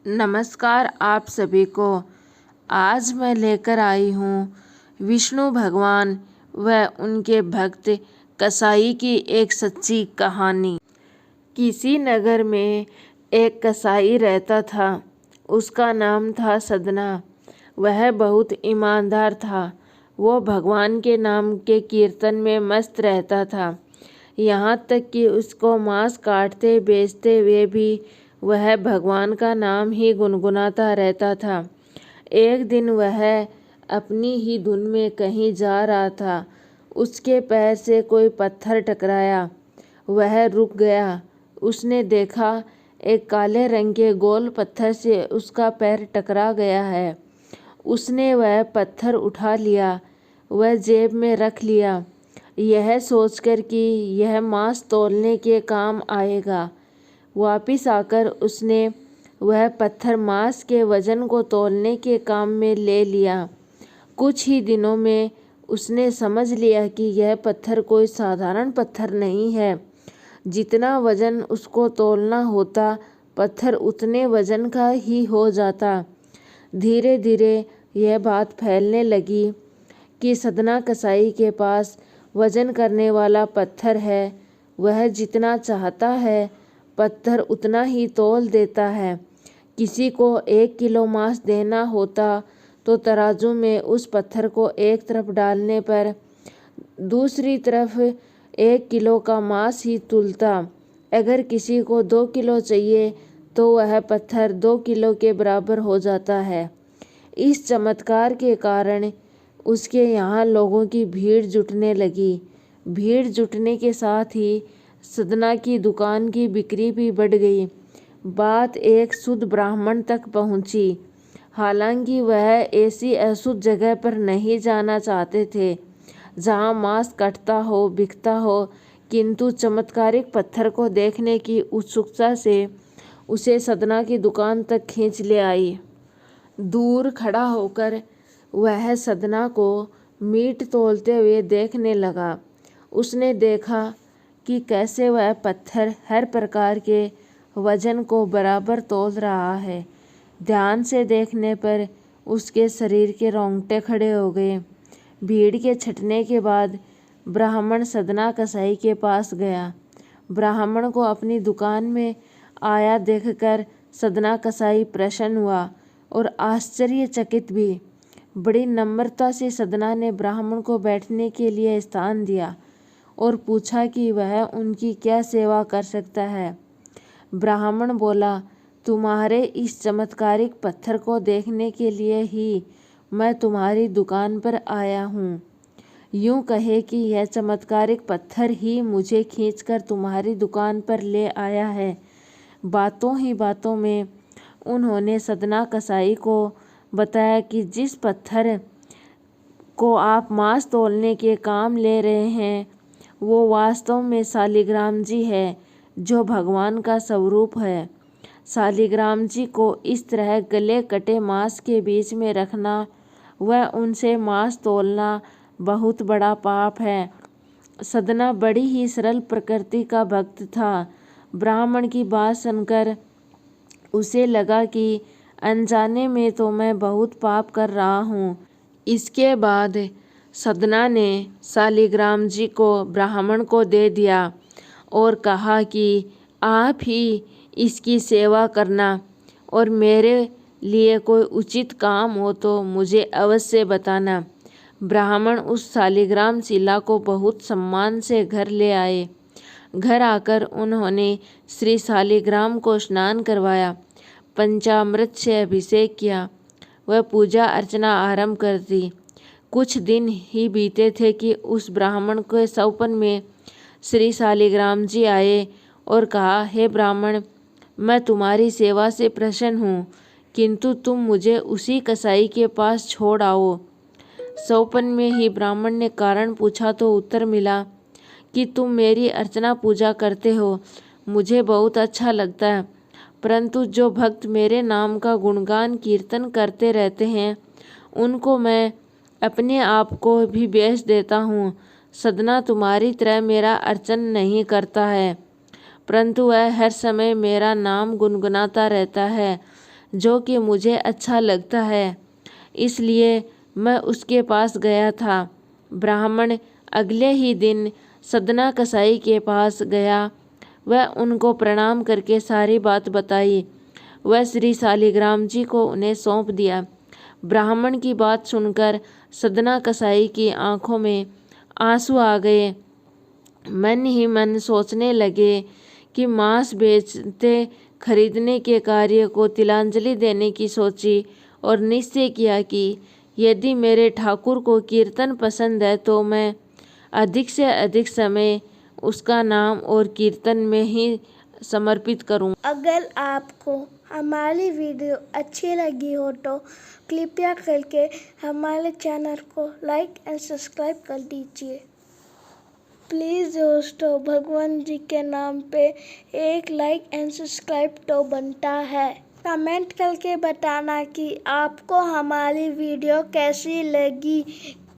नमस्कार आप सभी को। आज मैं लेकर आई हूँ विष्णु भगवान व उनके भक्त कसाई की एक सच्ची कहानी। किसी नगर में एक कसाई रहता था। उसका नाम था सदना। वह बहुत ईमानदार था। वो भगवान के नाम के कीर्तन में मस्त रहता था। यहाँ तक कि उसको मांस काटते बेचते हुए भी वह भगवान का नाम ही गुनगुनाता रहता था। एक दिन वह अपनी ही धुन में कहीं जा रहा था। उसके पैर से कोई पत्थर टकराया। वह रुक गया। उसने देखा एक काले रंग के गोल पत्थर से उसका पैर टकरा गया है। उसने वह पत्थर उठा लिया, वह जेब में रख लिया, यह सोचकर कि यह मांस तौलने के काम आएगा। वापिस आकर उसने वह पत्थर मांस के वजन को तौलने के काम में ले लिया। कुछ ही दिनों में उसने समझ लिया कि यह पत्थर कोई साधारण पत्थर नहीं है। जितना वजन उसको तौलना होता, पत्थर उतने वजन का ही हो जाता। धीरे धीरे यह बात फैलने लगी कि सदना कसाई के पास वजन करने वाला पत्थर है। वह जितना चाहता है पत्थर उतना ही तौल देता है। किसी को 1 किलो मांस देना होता तो तराजू में उस पत्थर को एक तरफ डालने पर दूसरी तरफ 1 किलो का मांस ही तुलता। अगर किसी को 2 किलो चाहिए तो वह पत्थर 2 किलो के बराबर हो जाता है। इस चमत्कार के कारण उसके यहाँ लोगों की भीड़ जुटने लगी। भीड़ जुटने के साथ ही सदना की दुकान की बिक्री भी बढ़ गई। बात एक शुद्ध ब्राह्मण तक पहुँची। हालांकि वह ऐसी अशुद्ध जगह पर नहीं जाना चाहते थे जहाँ मांस कटता हो, बिकता हो, किंतु चमत्कारिक पत्थर को देखने की उत्सुकता से उसे सदना की दुकान तक खींच ले आई। दूर खड़ा होकर वह सदना को मीट तौलते हुए देखने लगा। उसने देखा कि कैसे वह पत्थर हर प्रकार के वजन को बराबर तौल रहा है। ध्यान से देखने पर उसके शरीर के रोंगटे खड़े हो गए। भीड़ के छटने के बाद ब्राह्मण सदना कसाई के पास गया। ब्राह्मण को अपनी दुकान में आया देखकर सदना कसाई प्रसन्न हुआ और आश्चर्यचकित भी। बड़ी नम्रता से सदना ने ब्राह्मण को बैठने के लिए स्थान दिया और पूछा कि वह उनकी क्या सेवा कर सकता है। ब्राह्मण बोला, तुम्हारे इस चमत्कारिक पत्थर को देखने के लिए ही मैं तुम्हारी दुकान पर आया हूँ। यूँ कहे कि यह चमत्कारिक पत्थर ही मुझे खींचकर तुम्हारी दुकान पर ले आया है। बातों ही बातों में उन्होंने सदना कसाई को बताया कि जिस पत्थर को आप मांस तौलने के काम ले रहे हैं वो वास्तव में शालिग्राम जी है, जो भगवान का स्वरूप है। शालिग्राम जी को इस तरह गले कटे मांस के बीच में रखना व उनसे मांस तौलना बहुत बड़ा पाप है। सदना बड़ी ही सरल प्रकृति का भक्त था। ब्राह्मण की बात सुनकर उसे लगा कि अनजाने में तो मैं बहुत पाप कर रहा हूँ। इसके बाद सदना ने शालिग्राम जी को ब्राह्मण को दे दिया और कहा कि आप ही इसकी सेवा करना और मेरे लिए कोई उचित काम हो तो मुझे अवश्य बताना। ब्राह्मण उस शालिग्राम शिला को बहुत सम्मान से घर ले आए। घर आकर उन्होंने श्री शालिग्राम को स्नान करवाया, पंचामृत से अभिषेक किया, वह पूजा अर्चना आरंभ कर दी। कुछ दिन ही बीते थे कि उस ब्राह्मण के सौपन में श्री शालिग्राम जी आए और कहा, हे ब्राह्मण, मैं तुम्हारी सेवा से प्रसन्न हूँ, किंतु तुम मुझे उसी कसाई के पास छोड़ आओ। सौपन में ही ब्राह्मण ने कारण पूछा तो उत्तर मिला कि तुम मेरी अर्चना पूजा करते हो, मुझे बहुत अच्छा लगता है, परंतु जो भक्त मेरे नाम का गुणगान कीर्तन करते रहते हैं उनको मैं अपने आप को भी बेच देता हूँ। सदना तुम्हारी तरह मेरा अर्चन नहीं करता है, परंतु वह हर समय मेरा नाम गुनगुनाता रहता है। जो कि मुझे अच्छा लगता है, इसलिए मैं उसके पास गया था। ब्राह्मण अगले ही दिन सदना कसाई के पास गया। वह उनको प्रणाम करके सारी बात बताई। वह श्री शालिग्राम जी को उन्हें सौंप दिया। ब्राह्मण की बात सुनकर सदना कसाई की आंखों में आंसू आ गए। मन ही मन सोचने लगे कि मांस बेचते खरीदने के कार्य को तिलांजलि देने की सोची और निश्चय किया कि यदि मेरे ठाकुर को कीर्तन पसंद है तो मैं अधिक से अधिक समय उसका नाम और कीर्तन में ही समर्पित करूं। अगर आपको हमारी वीडियो अच्छी लगी हो तो कृपया करके हमारे चैनल को लाइक एंड सब्सक्राइब कर दीजिए। प्लीज़ दोस्तों, भगवान जी के नाम पे एक लाइक एंड सब्सक्राइब तो बनता है। कमेंट करके बताना कि आपको हमारी वीडियो कैसी लगी।